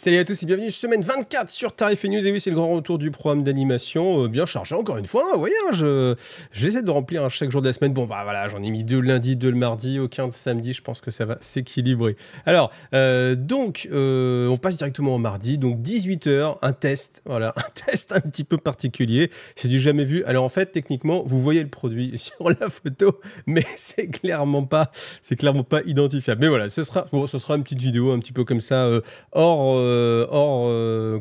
Salut à tous et bienvenue semaine 24 sur Tarif et News. Et oui, c'est le grand retour du programme d'animation, bien chargé encore une fois. Vous voyez, j'essaie de remplir chaque jour de la semaine. Bon, bah voilà, j'en ai mis 2 le lundi, 2 le mardi, aucun de samedi. Je pense que ça va s'équilibrer. Alors, on passe directement au mardi. Donc, 18h, un test. Voilà, un test un petit peu particulier. C'est du jamais vu. Alors, en fait, techniquement, vous voyez le produit sur la photo, mais c'est clairement pas identifiable. Mais voilà, ce sera une petite vidéo un petit peu comme ça,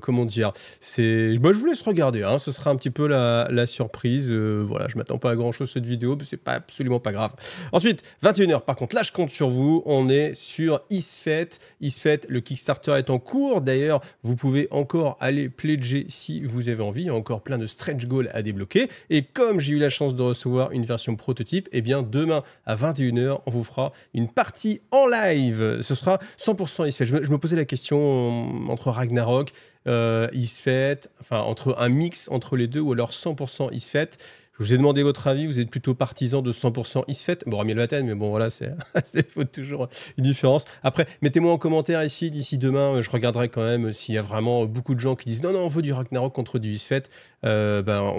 comment dire, je vous laisse regarder, hein, ce sera un petit peu la surprise. Voilà, je m'attends pas à grand chose cette vidéo, mais c'est absolument pas grave. Ensuite, 21h, par contre, là je compte sur vous, on est sur Isfet. Isfet, le Kickstarter est en cours, d'ailleurs, vous pouvez encore aller pledger si vous avez envie, il y a encore plein de stretch goals à débloquer, et comme j'ai eu la chance de recevoir une version prototype, et bien demain à 21h, on vous fera une partie en live, ce sera 100% Isfet. Je me posais la question entre Ragnarok, Isfet, enfin entre un mix entre les deux ou alors 100% Isfet. Je vous ai demandé votre avis, vous êtes plutôt partisan de 100% Isfet. Bon, Rami Elbaten, mais bon voilà, c'est faut toujours une différence. Après, mettez-moi en commentaire ici, d'ici demain, je regarderai quand même s'il y a vraiment beaucoup de gens qui disent non, on veut du Ragnarok contre du Isfet, on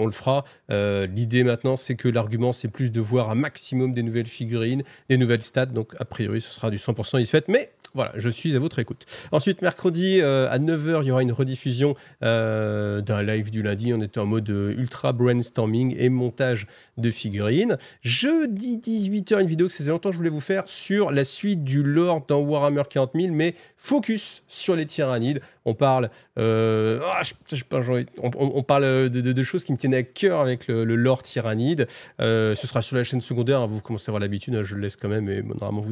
le fera. L'idée maintenant, c'est que l'argument, c'est plus de voir un maximum des nouvelles figurines, des nouvelles stats, donc a priori, ce sera du 100% Isfet, mais voilà, je suis à votre écoute. Ensuite, mercredi, à 9h, il y aura une rediffusion d'un live du lundi. On était en mode ultra brainstorming et montage de figurines. Jeudi, 18h, une vidéo que ça faisait longtemps que je voulais vous faire sur la suite du lore dans Warhammer 40 000, mais focus sur les tyrannides. On parle, on parle de choses qui me tiennent à cœur avec le lore tyrannide. Ce sera sur la chaîne secondaire, hein, vous commencez à avoir l'habitude, hein, je le laisse quand même, mais bon, normalement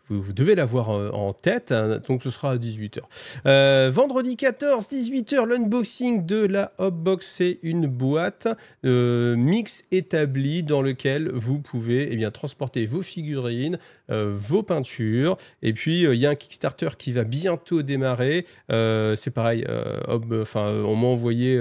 vous devez l'avoir en tête, hein, donc ce sera à 18h. Vendredi 14, 18h, l'unboxing de la Hopbox, c'est une boîte mix établi dans lequel vous pouvez transporter vos figurines, vos peintures, et puis il y a un Kickstarter qui va bientôt démarrer. C'est pareil, on m'a envoyé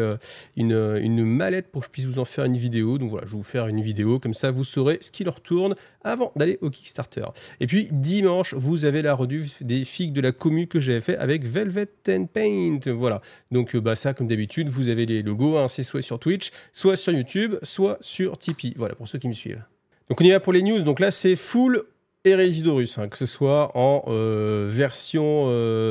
une mallette pour que je puisse vous en faire une vidéo, donc voilà, je vais vous faire une vidéo, comme ça vous saurez ce qui leur tourne avant d'aller au Kickstarter. Et puis dimanche, vous avez la revue des figues de la commu que j'avais fait avec Velvet and Paint. Voilà. Donc ça, comme d'habitude, vous avez les logos, hein, c'est soit sur Twitch, soit sur YouTube, soit sur Tipeee. Voilà, pour ceux qui me suivent. Donc on y va pour les news. Donc là, c'est full Hérésidorus, hein, que ce soit en version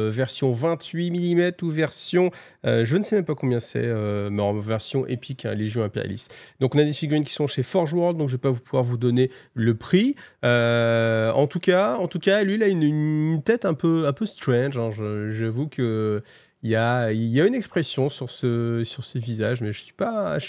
28 mm ou version, je ne sais même pas combien c'est, mais en version épique, hein, Légion Impérialis. Donc on a des figurines qui sont chez Forge World, donc je ne vais pas pouvoir vous donner le prix. En tout cas, lui, il a une tête un peu strange, hein, j'avoue que il y a une expression sur ce visage, mais je sais pas,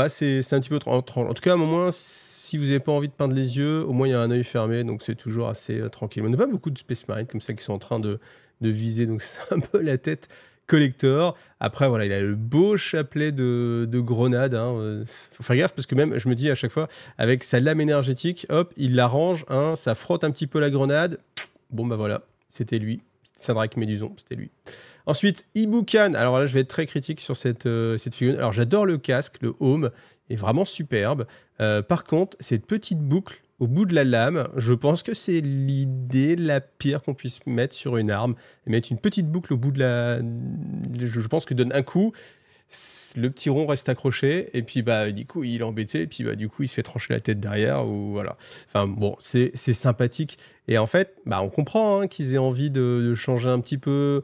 c'est un petit peu étrange. En tout cas, à un moment, si vous n'avez pas envie de peindre les yeux, au moins il y a un œil fermé, donc c'est toujours assez tranquille. On n'a pas beaucoup de Space Marine comme ça qui sont en train de viser, donc c'est un peu la tête collector. Après, voilà, il a le beau chapelet de grenade. Hein. Faut faire gaffe parce que même, je me dis à chaque fois, avec sa lame énergétique, hop, il l'arrange, hein, ça frotte un petit peu la grenade. Bon, bah voilà, c'était lui. Sadrak Méduson, c'était lui. Ensuite, Ibukan. Alors là, je vais être très critique sur cette figurine. Alors, j'adore le casque, le home, est vraiment superbe. Par contre, cette petite boucle au bout de la lame, je pense que c'est l'idée la pire qu'on puisse mettre sur une arme. Et mettre une petite boucle au bout de la... Je pense que donne un coup, le petit rond reste accroché, et puis du coup, il est embêté, et puis du coup, il se fait trancher la tête derrière, ou voilà. Enfin bon, c'est sympathique. Et en fait, on comprend, hein, qu'ils aient envie de changer un petit peu.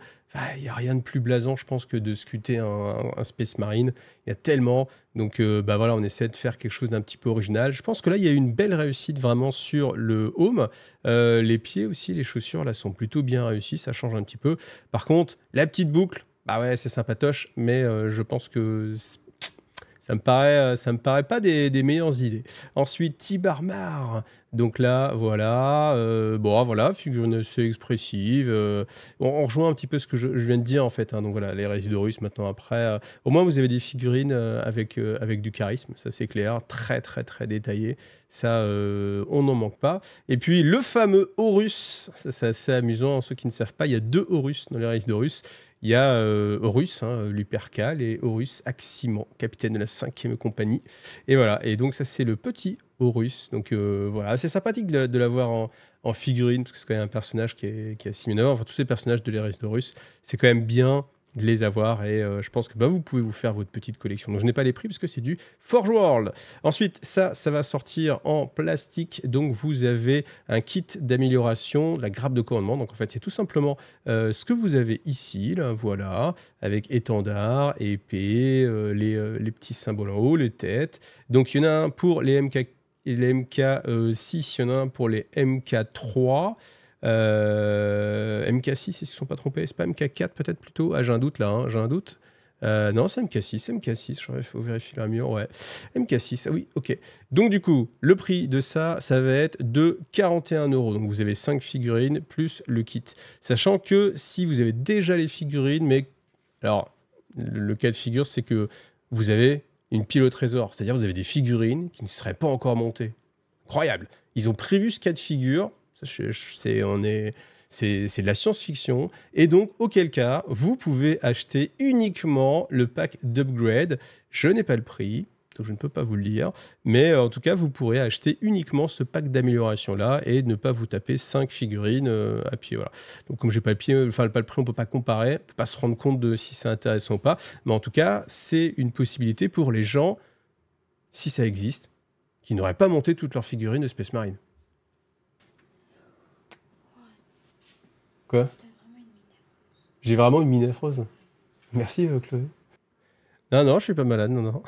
Il n'y a rien de plus blasant, je pense, que de sculpter un Space Marine. Il y a tellement. Donc, voilà, on essaie de faire quelque chose d'un petit peu original. Je pense que là, il y a une belle réussite vraiment sur le home. Les pieds aussi, les chaussures, là, sont plutôt bien réussis. Ça change un petit peu. Par contre, la petite boucle, ouais, c'est sympatoche, mais je pense que ça me paraît pas des meilleures idées. Ensuite, Tibarmar. Donc là, voilà, voilà, figurine assez expressive. On rejoint un petit peu ce que je viens de dire en fait. Hein. Donc voilà, les Résidorus maintenant après. Au moins, vous avez des figurines avec du charisme, ça c'est clair, très très très détaillé. Ça, on n'en manque pas. Et puis le fameux Horus, ça c'est assez amusant. Ceux qui ne savent pas, il y a 2 Horus dans les Résidorus. Il y a Horus, hein, Lupercal, et Horus Aximant, capitaine de la 5e compagnie. Et voilà, et donc ça c'est le petit Horus. Donc voilà, c'est sympathique de l'avoir en figurine, parce que c'est quand même un personnage qui est assez mignon. Enfin, tous ces personnages de l'Erès d'Horus, c'est quand même bien de les avoir, et je pense que vous pouvez vous faire votre petite collection. Donc je n'ai pas les prix parce que c'est du Forge World. Ensuite, ça va sortir en plastique. Donc vous avez un kit d'amélioration, la grappe de commandement. Donc en fait, c'est tout simplement ce que vous avez ici, là, voilà, avec étendard, épée, les petits symboles en haut, les têtes. Donc il y en a un pour les MK6, il y en a un pour les MK3. MK6, ils ne se sont pas trompés, c'est pas MK4 peut-être plutôt. Ah, j'ai un doute là, hein, j'ai un doute. Non, c'est MK6, il faut vérifier l'armure, ouais. MK6, ah oui, ok. Donc du coup, le prix de ça va être de 41 €. Donc vous avez 5 figurines plus le kit. Sachant que si vous avez déjà les figurines, mais... Alors, le cas de figure, c'est que vous avez une pile au trésor. C'est-à-dire vous avez des figurines qui ne seraient pas encore montées. Incroyable. Ils ont prévu ce cas de figure. C'est de la science-fiction. Et donc, auquel cas, vous pouvez acheter uniquement le pack d'upgrade. Je n'ai pas le prix, donc je ne peux pas vous le dire. Mais en tout cas, vous pourrez acheter uniquement ce pack d'amélioration-là et ne pas vous taper 5 figurines à pied. Voilà. Donc, comme j'ai pas le prix, on ne peut pas comparer, on ne peut pas se rendre compte de si c'est intéressant ou pas. Mais en tout cas, c'est une possibilité pour les gens, si ça existe, qui n'auraient pas monté toutes leurs figurines de Space Marine. Quoi? J'ai vraiment une mine affreuse. Merci, Chloé. Non, je suis pas malade, non.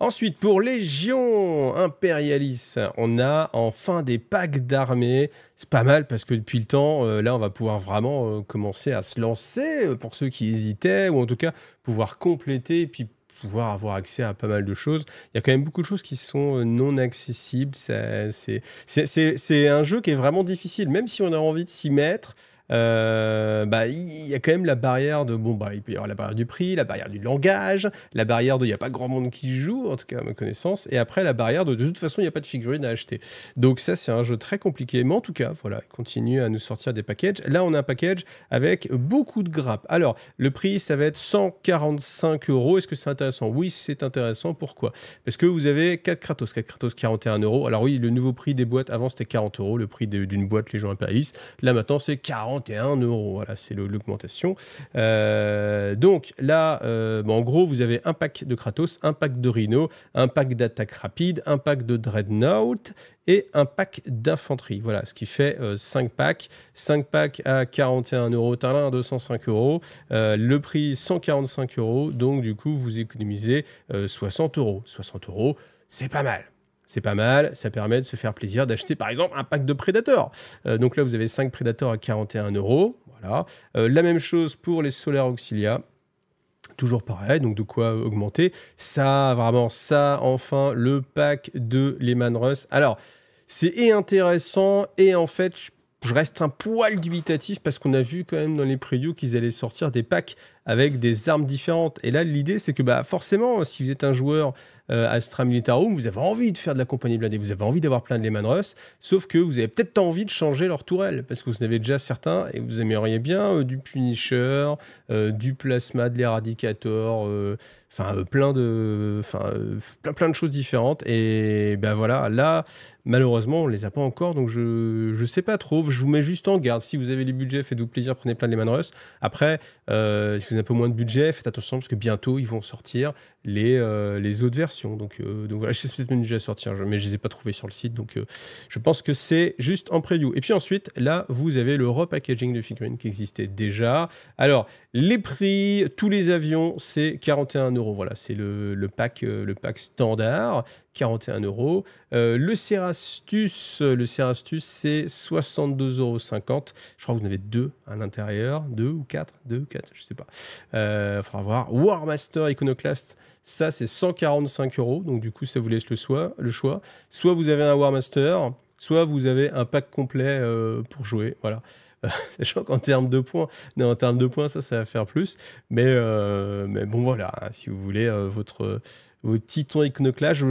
Ensuite, pour Légion Imperialis, on a enfin des packs d'armée. C'est pas mal parce que depuis le temps, là, on va pouvoir vraiment commencer à se lancer pour ceux qui hésitaient, ou en tout cas pouvoir compléter et puis pouvoir avoir accès à pas mal de choses. Il y a quand même beaucoup de choses qui sont non accessibles. C'est un jeu qui est vraiment difficile, même si on a envie de s'y mettre. Il y a quand même la barrière de il peut y avoir la barrière du prix, la barrière du langage, la barrière de il n'y a pas grand monde qui joue, en tout cas à ma connaissance, et après la barrière de toute façon il n'y a pas de figurines à acheter. Donc ça c'est un jeu très compliqué, mais en tout cas voilà, il continue à nous sortir des packages. Là on a un package avec beaucoup de grappes. Alors le prix ça va être 145 €. Est-ce que c'est intéressant? Oui, c'est intéressant. Pourquoi? Parce que vous avez 4 Kratos 41 €. Alors oui, le nouveau prix des boîtes avant c'était 40 €, le prix d'une boîte Légion Imperialis. Là maintenant c'est 41 €, voilà, c'est l'augmentation. Donc là, en gros, vous avez un pack de Kratos, un pack de Rhino, un pack d'attaque rapide, un pack de Dreadnought et un pack d'infanterie. Voilà, ce qui fait 5 packs. 5 packs à 41 €, talin à 205 €. Le prix 145 €, donc du coup, vous économisez 60 €. 60 €, c'est pas mal. C'est pas mal, ça permet de se faire plaisir, d'acheter par exemple un pack de Predator. Donc là, vous avez 5 Predators à 41 €. Voilà. La même chose pour les Solar Auxilia. Toujours pareil, donc de quoi augmenter. Ça, vraiment, ça, enfin, le pack de Lehman Russ. Alors, c'est intéressant et en fait, je reste un poil dubitatif parce qu'on a vu quand même dans les previews qu'ils allaient sortir des packs avec des armes différentes. Et là, l'idée, c'est que forcément, si vous êtes un joueur Astra Militarum, vous avez envie de faire de la compagnie blindée, vous avez envie d'avoir plein de Lehman Russ, sauf que vous avez peut-être envie de changer leur tourelle, parce que vous en avez déjà certains, et vous aimeriez bien du Punisher, du Plasma, de l'Eradicator, plein de choses différentes. Et voilà, là, malheureusement, on les a pas encore, donc je sais pas trop. Je vous mets juste en garde. Si vous avez les budgets, faites-vous plaisir, prenez plein de Lehman Russ. Après, si vous avez un peu moins de budget, faites attention, parce que bientôt, ils vont sortir les autres versions. Donc voilà, je sais peut-être même déjà sortir, mais je les ai pas trouvés sur le site, donc je pense que c'est juste en preview. Et puis ensuite, là, vous avez le repackaging de figurines qui existait déjà. Alors, les prix, tous les avions, c'est 41 €. Voilà, c'est le pack standard, 41 €. Le Cerastus, c'est 62,50 €. Je crois que vous en avez 2 à l'intérieur, 2 ou 4, je sais pas. Faudra voir. War Master Iconoclast, ça c'est 145 €, donc du coup ça vous laisse le choix. Soit vous avez un War Master, soit vous avez un pack complet pour jouer, voilà. Sachant qu'en termes de points, ça va faire plus. Mais bon, voilà, hein, si vous voulez votre Titan Iconoclast,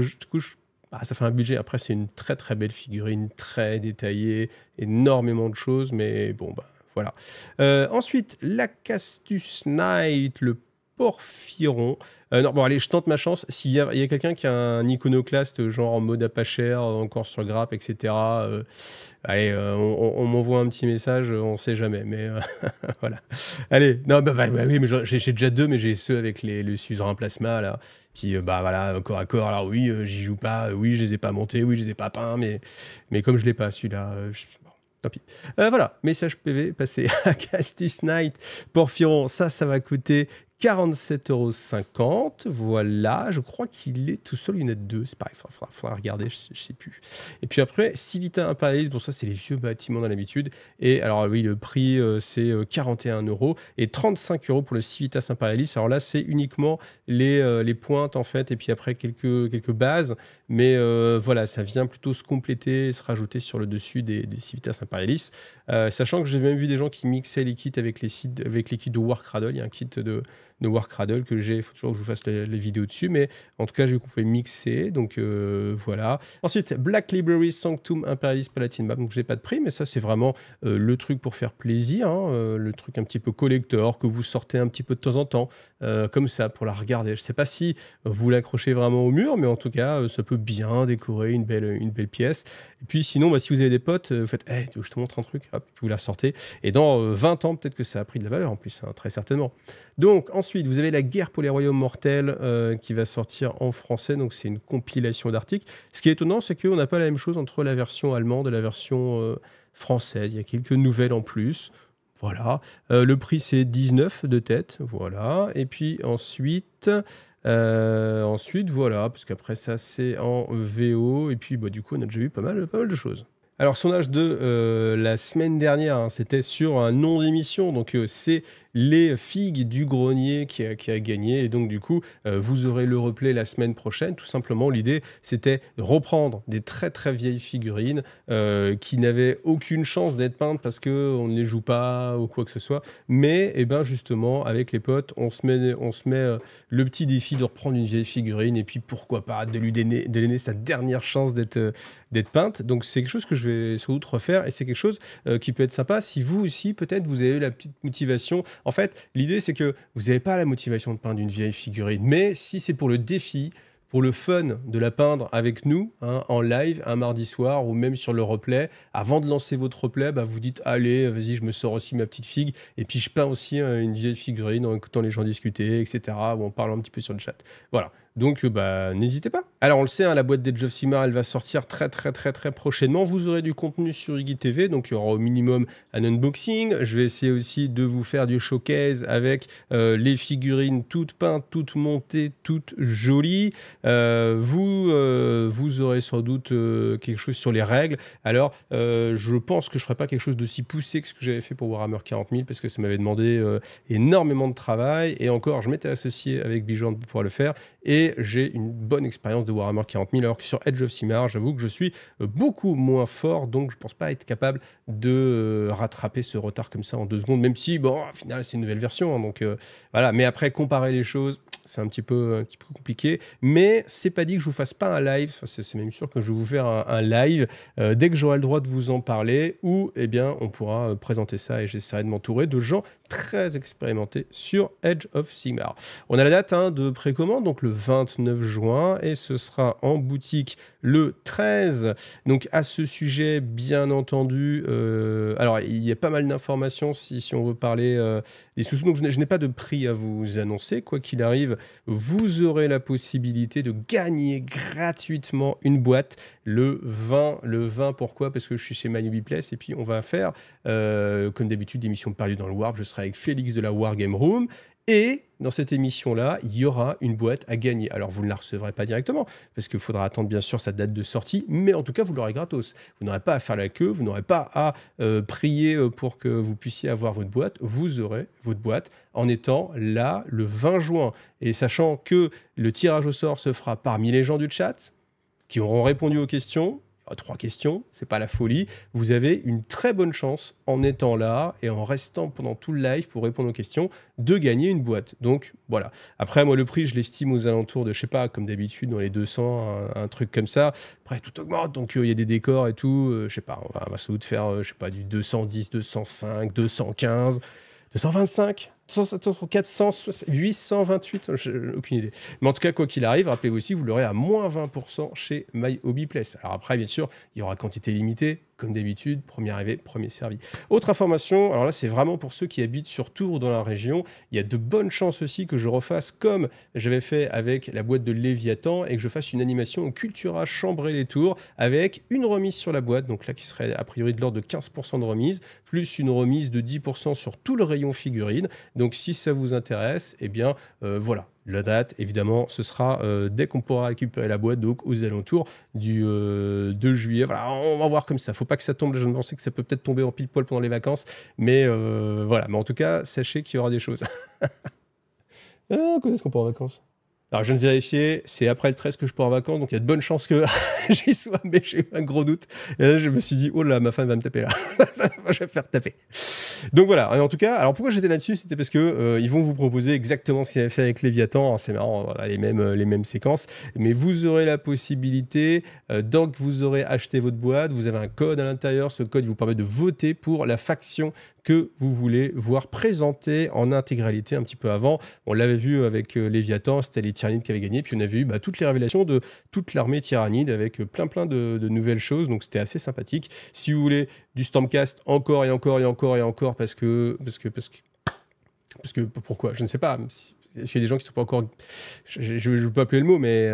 ça fait un budget. Après, c'est une très très belle figurine, très détaillée, énormément de choses, mais bon, voilà. Ensuite, la Castus Knight, le Porphyron. Non, bon, allez, je tente ma chance. S'il y a, il y a quelqu'un qui a un iconoclaste, genre en mode à pas cher, encore sur Grappe, etc., allez, on m'envoie un petit message, on sait jamais, mais voilà. Allez, non, oui, mais j'ai déjà deux, mais j'ai ceux avec le suzerain plasma, là. Puis, bah voilà, corps à corps, alors oui, j'y joue pas, oui, je les ai pas montés, oui, je les ai pas peints, mais comme je l'ai pas, celui-là, bon, tant pis. Voilà, message PV passé à Castus Knight. Porphyron, ça va coûter 47,50 €. Voilà, je crois qu'il est tout seul, il y en a deux, c'est pareil, il faudra regarder, je sais plus. Et puis après, Civita Imperialis, bon ça c'est les vieux bâtiments dans l'habitude. Et alors oui, le prix c'est 41 € et 35 € pour le Civitas Imperialis. Alors là, c'est uniquement les pointes en fait, et puis après quelques bases. Mais voilà, ça vient plutôt se compléter et se rajouter sur le dessus des Civitas Imperialis. Sachant que j'ai même vu des gens qui mixaient les kits avec les kits de Warcradle. Il y a un kit de Warcradle que j'ai, il faut toujours que je vous fasse les vidéos dessus, mais en tout cas, j'ai vu qu'on pouvait mixer, donc voilà. Ensuite, Black Library Sanctum Imperialis Palatine Map, donc j'ai pas de prix, mais ça, c'est vraiment le truc pour faire plaisir, hein, le truc un petit peu collector, que vous sortez un petit peu de temps en temps, comme ça, pour la regarder. Je sais pas si vous l'accrochez vraiment au mur, mais en tout cas, ça peut bien décorer une belle pièce. Et puis sinon, bah, si vous avez des potes, vous faites hey, je te montre un truc, hop, vous la sortez. Et dans 20 ans, peut-être que ça a pris de la valeur en plus, hein, très certainement. Donc ensuite, vous avez La guerre pour les royaumes mortels qui va sortir en français. Donc c'est une compilation d'articles. Ce qui est étonnant, c'est qu'on n'a pas la même chose entre la version allemande et la version française. Il y a quelques nouvelles en plus. Voilà. Le prix, c'est 19 de tête. Voilà. Et puis ensuite, voilà, parce qu'après ça, c'est en VO. Et puis, bah, du coup, on a déjà vu pas mal de choses. Alors, sondage de la semaine dernière, hein, c'était sur un nom d'émission. Donc, c'est les figues du grenier qui a gagné. Et donc, du coup, vous aurez le replay la semaine prochaine. Tout simplement, l'idée, c'était reprendre des très, très vieilles figurines qui n'avaient aucune chance d'être peintes parce qu'on ne les joue pas ou quoi que ce soit. Mais, eh ben, justement, avec les potes, on se met le petit défi de reprendre une vieille figurine et puis, pourquoi pas, de lui donner sa dernière chance d'être peinte. Donc, c'est quelque chose que je vais sans doute refaire et c'est quelque chose qui peut être sympa si vous aussi, peut-être, vous avez la petite motivation. En fait, l'idée, c'est que vous n'avez pas la motivation de peindre une vieille figurine, mais si c'est pour le défi, pour le fun de la peindre avec nous, hein, en live, un mardi soir, ou même sur le replay, avant de lancer votre replay, bah, vous dites, allez, vas-y, je me sors aussi ma petite figue, et puis je peins aussi une vieille figurine en écoutant les gens discuter, etc., ou en parlant un petit peu sur le chat. Voilà. Donc, bah, n'hésitez pas. Alors, on le sait, hein, la boîte d'Age of Sigmar, elle va sortir très prochainement. Vous aurez du contenu sur Iggy TV, donc il y aura au minimum un unboxing. Je vais essayer aussi de vous faire du showcase avec les figurines toutes peintes, toutes montées, toutes jolies. Vous aurez sans doute quelque chose sur les règles. Alors, je pense que je ne ferai pas quelque chose d'aussi poussé que ce que j'avais fait pour Warhammer 40 000, parce que ça m'avait demandé énormément de travail. Et encore, je m'étais associé avec Bijan pour pouvoir le faire. Et j'ai une bonne expérience de Warhammer 40 000, alors que sur Age of Sigmar, j'avoue que je suis beaucoup moins fort, donc je ne pense pas être capable de rattraper ce retard comme ça en 2 secondes, même si, bon, au final, c'est une nouvelle version, hein, donc voilà. Mais après, comparer les choses, c'est un petit peu compliqué, mais c'est pas dit que je vous fasse pas un live, enfin, c'est même sûr que je vais vous faire un live dès que j'aurai le droit de vous en parler, où, eh bien, on pourra présenter ça et j'essaierai de m'entourer de gens très expérimentés sur Age of Sigmar. On a la date de précommande, donc le 29 juin, et ce sera en boutique le 13. Donc à ce sujet, bien entendu, alors il y a pas mal d'informations si on veut parler des sous. Donc je n'ai pas de prix à vous annoncer. Quoi qu'il arrive, vous aurez la possibilité de gagner gratuitement une boîte le 20. Pourquoi? Parce que je suis chez My Place et puis on va faire, comme d'habitude, des émissions perdues dans le Warp. Je serai avec Félix de la Wargame Room. Et dans cette émission-là, il y aura une boîte à gagner. Alors, vous ne la recevrez pas directement, parce qu'il faudra attendre bien sûr sa date de sortie, mais en tout cas, vous l'aurez gratos. Vous n'aurez pas à faire la queue, vous n'aurez pas à prier pour que vous puissiez avoir votre boîte. Vous aurez votre boîte en étant là le 20 juin. Et sachant que le tirage au sort se fera parmi les gens du chat qui auront répondu aux questions. 3 questions, c'est pas la folie. Vous avez une très bonne chance en étant là et en restant pendant tout le live pour répondre aux questions de gagner une boîte. Donc voilà. Après, moi, le prix, je l'estime aux alentours de, je sais pas, comme d'habitude, dans les 200, un truc comme ça. Après, tout augmente, donc il y a des décors et tout. Je sais pas, on va sans doute faire, je sais pas, du 210, 205, 215, 225. 400, 828, aucune idée. Mais en tout cas, quoi qu'il arrive, rappelez-vous aussi, vous l'aurez à moins 20% chez My Hobby Place. Alors après, bien sûr, il y aura quantité limitée, comme d'habitude, premier arrivé, premier servi. Autre information, alors là, c'est vraiment pour ceux qui habitent sur Tours dans la région. Il y a de bonnes chances aussi que je refasse comme j'avais fait avec la boîte de Léviathan et que je fasse une animation au Cultura Chambray-les-Tours avec une remise sur la boîte, donc là qui serait a priori de l'ordre de 15% de remise, plus une remise de 10% sur tout le rayon figurines. Donc si ça vous intéresse, eh bien voilà. La date, évidemment, ce sera dès qu'on pourra récupérer la boîte, donc aux alentours du 2 juillet. Voilà, on va voir comme ça. Faut pas que ça tombe. Je pensais que ça peut peut-être tomber en pile poil pendant les vacances, mais voilà. Mais en tout cas, sachez qu'il y aura des choses. Quand est-ce qu'on part en vacances? Alors, je viens de vérifier, c'est après le 13 que je pars en vacances, donc il y a de bonnes chances que j'y sois, mais j'ai eu un gros doute. Et là, je me suis dit, oh là, ma femme va me taper là. Je vais me faire taper. Donc voilà, et en tout cas, alors pourquoi j'étais là-dessus, c'était parce que ils vont vous proposer exactement ce qu'ils avaient fait avec Léviathan. Alors, c'est marrant, voilà, les mêmes séquences, mais vous aurez la possibilité, donc vous aurez acheté votre boîte, vous avez un code à l'intérieur, ce code vous permet de voter pour la faction que vous voulez voir présentée en intégralité un petit peu avant. On l'avait vu avec Léviathan, c'était les Tyrannides qui avaient gagné, puis on avait eu toutes les révélations de toute l'armée Tyrannide avec plein de nouvelles choses, donc c'était assez sympathique. Si vous voulez du Stormcast encore et encore et encore et encore, parce que pourquoi? Je ne sais pas. Est-ce qu'il y a des gens qui ne sont pas encore, je ne veux pas appeler le mot, mais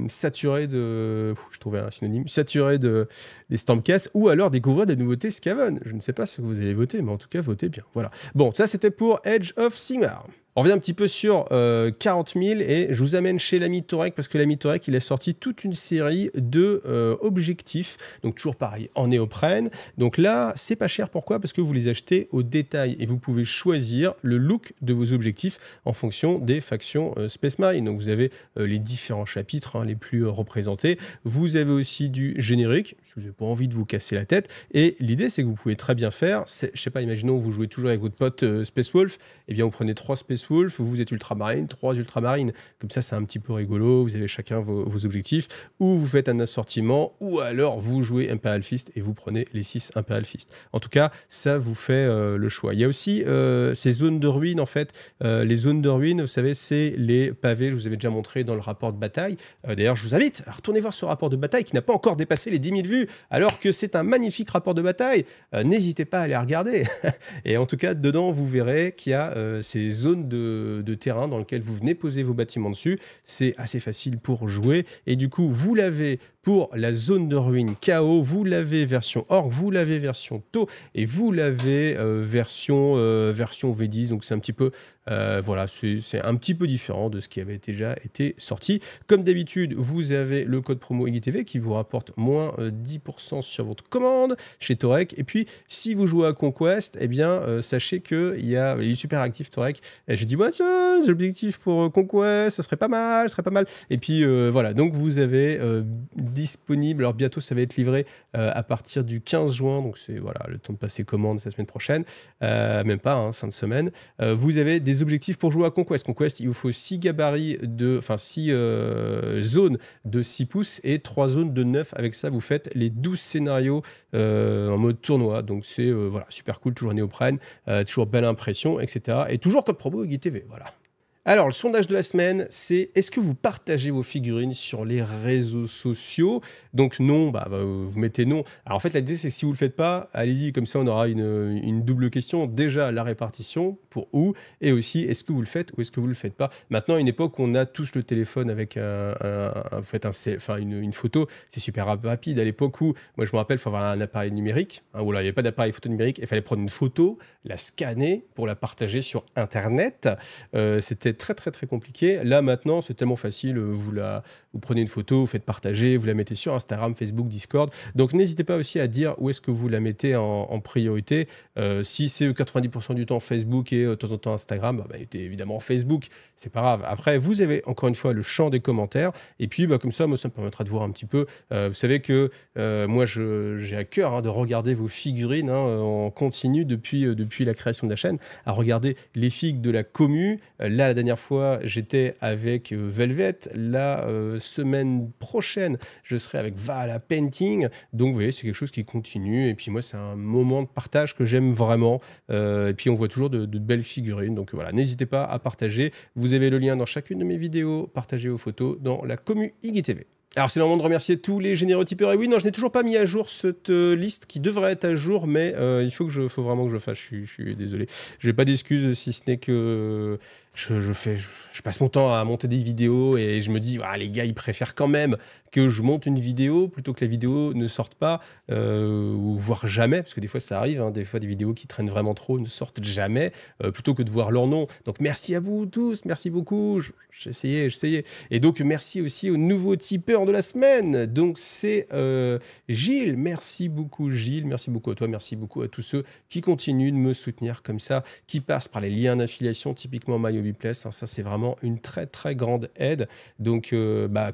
saturés de... je trouvais un synonyme. Saturés des Stormcast, ou alors découvrir des nouveautés Skaven. Je ne sais pas ce que vous allez voter, mais en tout cas, votez bien. Voilà. Bon, ça, c'était pour Edge of Sigmar. On revient un petit peu sur 40 000 et je vous amène chez l'ami Torek parce que l'ami Torek, il a sorti toute une série de objectifs. Donc toujours pareil, en néoprène. Donc là, c'est pas cher. Pourquoi? Parce que vous les achetez au détail et vous pouvez choisir le look de vos objectifs en fonction des factions Space Marine. Donc vous avez les différents chapitres les plus représentés. Vous avez aussi du générique, si vous n'avez pas envie de vous casser la tête. Et l'idée, c'est que vous pouvez très bien faire, je sais pas, imaginons vous jouez toujours avec votre pote Space Wolf, et bien vous prenez 3 Space Wolf, vous êtes ultramarine, 3 ultramarines. Comme ça, c'est un petit peu rigolo. Vous avez chacun vos objectifs. Ou vous faites un assortiment, ou alors vous jouez Imperial Fist et vous prenez les 6 Imperial Fist. En tout cas, ça vous fait le choix. Il y a aussi ces zones de ruines, en fait. Les zones de ruines, vous savez, c'est les pavés. Je vous avais déjà montré dans le rapport de bataille. D'ailleurs, je vous invite à retourner voir ce rapport de bataille qui n'a pas encore dépassé les 10 000 vues, alors que c'est un magnifique rapport de bataille. N'hésitez pas à aller regarder. Et en tout cas, dedans, vous verrez qu'il y a ces zones de terrain dans lequel vous venez poser vos bâtiments dessus. C'est assez facile pour jouer. Et du coup, vous l'avez pour la zone de ruine KO, vous l'avez version Orc, vous l'avez version Tau, et vous l'avez version V10. Donc c'est un petit peu, voilà, c'est un petit peu différent de ce qui avait déjà été sorti. Comme d'habitude, vous avez le code promo IGTV qui vous rapporte moins 10% sur votre commande chez Torek. Et puis, si vous jouez à Conquest, eh bien, sachez qu'il est super actif Torek. J'ai dit, bah, tiens, les objectifs pour Conquest, ce serait pas mal. Et puis, voilà, donc vous avez disponible, alors bientôt ça va être livré à partir du 15 juin, donc c'est voilà, le temps de passer commande, c'est la semaine prochaine, même pas, fin de semaine. Vous avez des objectifs pour jouer à Conquest. Conquest, il vous faut 6 gabarits, 6 zones de 6 pouces et 3 zones de 9. Avec ça, vous faites les 12 scénarios en mode tournoi. Donc c'est voilà, super cool, toujours néoprène, toujours belle impression, etc. Et toujours code promo IGTV, voilà. Alors, le sondage de la semaine, c'est est-ce que vous partagez vos figurines sur les réseaux sociaux? Donc non, vous mettez non. Alors en fait, l'idée, c'est que si vous ne le faites pas, allez-y, comme ça on aura une double question. Déjà, la répartition, pour où? Et aussi, est-ce que vous le faites ou est-ce que vous ne le faites pas? Maintenant, à une époque où on a tous le téléphone avec une photo, c'est super rapide. À l'époque où, moi je me rappelle, il faut avoir un appareil numérique, il n'y avait pas d'appareil photo numérique, il fallait prendre une photo, la scanner pour la partager sur Internet. C'était très compliqué. Là maintenant c'est tellement facile, vous prenez une photo, vous faites partager, vous la mettez sur Instagram, Facebook, Discord. Donc n'hésitez pas aussi à dire où est-ce que vous la mettez en priorité. Si c'est 90% du temps Facebook et de temps en temps Instagram, mettez évidemment Facebook, c'est pas grave. Après vous avez encore une fois le champ des commentaires et puis comme ça, moi ça me permettra de voir un petit peu. Vous savez que moi j'ai à cœur de regarder vos figurines en continu depuis la création de la chaîne, à regarder les figues de la commu. Là, la dernière fois, j'étais avec Velvet. Là, semaine prochaine, je serai avec Valhalla Painting. Donc, vous voyez, c'est quelque chose qui continue. Et puis, moi, c'est un moment de partage que j'aime vraiment. Et puis, on voit toujours de belles figurines. Donc, voilà, n'hésitez pas à partager. Vous avez le lien dans chacune de mes vidéos. Partagez vos photos dans la commu IGTV. Alors, c'est le moment de remercier tous les généreux tipeurs. Et oui, non, je n'ai toujours pas mis à jour cette liste qui devrait être à jour, mais il faut vraiment que je fasse. Je suis désolé. Je n'ai pas d'excuses si ce n'est que je passe mon temps à monter des vidéos et je me dis, ah, les gars, ils préfèrent quand même que je monte une vidéo plutôt que la vidéo ne sorte pas, ou voire jamais, parce que des fois ça arrive, hein, des fois des vidéos qui traînent vraiment trop ne sortent jamais, plutôt que de voir leur nom. Donc merci à vous tous, merci beaucoup. J'essayais. Et donc merci aussi aux nouveaux tipeurs de la semaine. Donc c'est Gilles. Merci beaucoup Gilles, merci beaucoup à toi, merci beaucoup à tous ceux qui continuent de me soutenir comme ça, qui passent par les liens d'affiliation, typiquement MyHobbyPlace. Hein, ça c'est vraiment une très très grande aide. Donc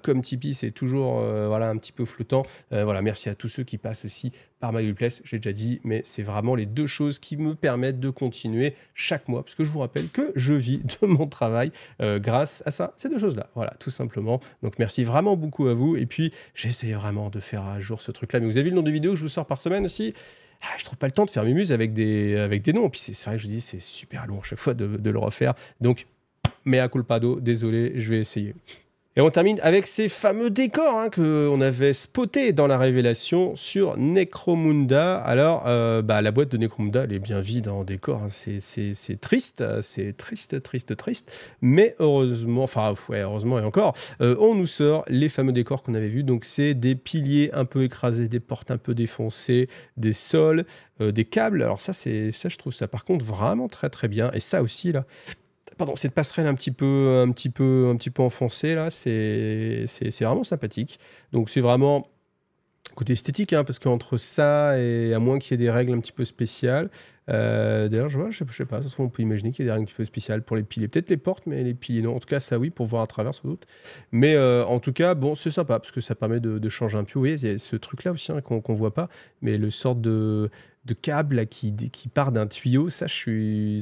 comme Tipeee c'est toujours voilà, un petit peu flottant. Voilà, merci à tous ceux qui passent aussi par MyHobbyPlace, j'ai déjà dit, mais c'est vraiment les deux choses qui me permettent de continuer chaque mois, parce que je vous rappelle que je vis de mon travail grâce à ça, ces deux choses-là. Voilà, tout simplement. Donc merci vraiment beaucoup à vous. Et puis, j'essaie vraiment de faire à jour ce truc-là. Mais vous avez vu le nombre de vidéos que je vous sors par semaine aussi? Je trouve pas le temps de faire mes muses avec des noms. Et puis c'est vrai que je dis, c'est super long à chaque fois de le refaire. Donc, mea culpado, désolé, je vais essayer. Et on termine avec ces fameux décors hein, qu'on avait spotés dans la révélation sur Necromunda. Alors, la boîte de Necromunda, elle est bien vide en décor. Hein. C'est triste, c'est triste. Mais heureusement, heureusement et encore, on nous sort les fameux décors qu'on avait vus. Donc, c'est des piliers un peu écrasés, des portes un peu défoncées, des sols, des câbles. Alors ça, je trouve ça par contre vraiment très très bien. Et ça aussi, là... Pardon, cette passerelle un petit peu enfoncée là, c'est vraiment sympathique. Donc c'est vraiment côté esthétique, hein, parce qu'entre ça et à moins qu'il y ait des règles un petit peu spéciales, d'ailleurs je sais pas, on peut imaginer qu'il y a des règles un petit peu spéciales pour les piliers, peut-être les portes, mais les piliers non. En tout cas ça oui, pour voir à travers sans doute. Mais en tout cas bon, c'est sympa parce que ça permet de changer un peu. Vous voyez, il y a ce truc là aussi hein, qu'on voit pas, mais le sort de câble là, qui part d'un tuyau, ça c'est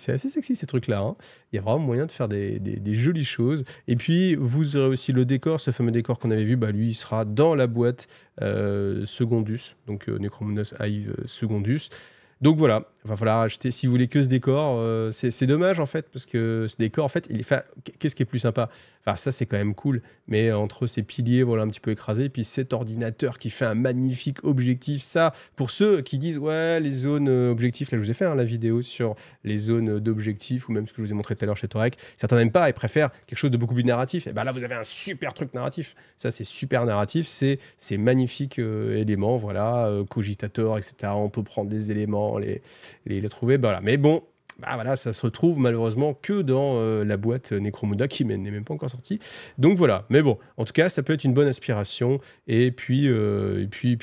assez sexy ces trucs là hein. Il y a vraiment moyen de faire des jolies choses. Et puis vous aurez aussi le décor, ce fameux décor qu'on avait vu, lui il sera dans la boîte Secondus, donc Necromunda Hive Secondus. Donc voilà, il va falloir acheter, si vous voulez que ce décor, c'est dommage en fait, parce que ce décor en fait, qu'est-ce qui est plus sympa? Enfin ça c'est quand même cool, mais entre ces piliers voilà un petit peu écrasés, et puis cet ordinateur qui fait un magnifique objectif, ça pour ceux qui disent ouais les zones objectifs, là je vous ai fait hein, la vidéo sur les zones d'objectifs, ou même ce que je vous ai montré tout à l'heure chez Torek, certains n'aiment pas et préfèrent quelque chose de beaucoup plus narratif, et ben là vous avez un super truc narratif, ça c'est super narratif, c'est magnifique éléments, voilà, cogitator, etc. On peut prendre des éléments, les trouver, voilà. Mais bon, voilà, ça se retrouve malheureusement que dans la boîte Necromunda qui n'est même pas encore sortie. Donc voilà, mais bon, en tout cas, ça peut être une bonne aspiration. Et puis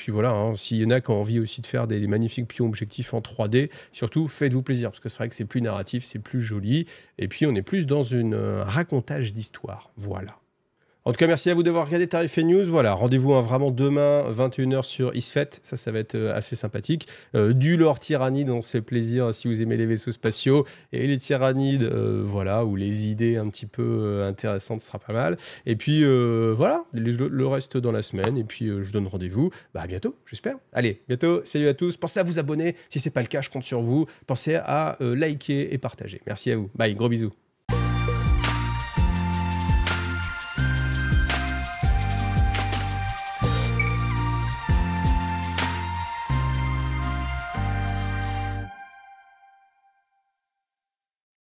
voilà, hein, s'il y en a qui ont envie aussi de faire des magnifiques pions objectifs en 3D, surtout faites-vous plaisir, parce que c'est vrai que c'est plus narratif, c'est plus joli. Et puis on est plus dans un racontage d'histoire. Voilà. En tout cas, merci à vous d'avoir regardé Tarif et News. Voilà, rendez-vous vraiment demain, 21h sur Isfet. Ça va être assez sympathique. Du lore tyrannide, on se fait plaisir si vous aimez les vaisseaux spatiaux. Et les tyrannides, voilà, ou les idées un petit peu intéressantes, ce sera pas mal. Et puis, voilà, le reste dans la semaine. Et puis, je donne rendez-vous à bientôt, j'espère. Allez, bientôt. Salut à tous. Pensez à vous abonner. Si ce n'est pas le cas, je compte sur vous. Pensez à liker et partager. Merci à vous. Bye, gros bisous.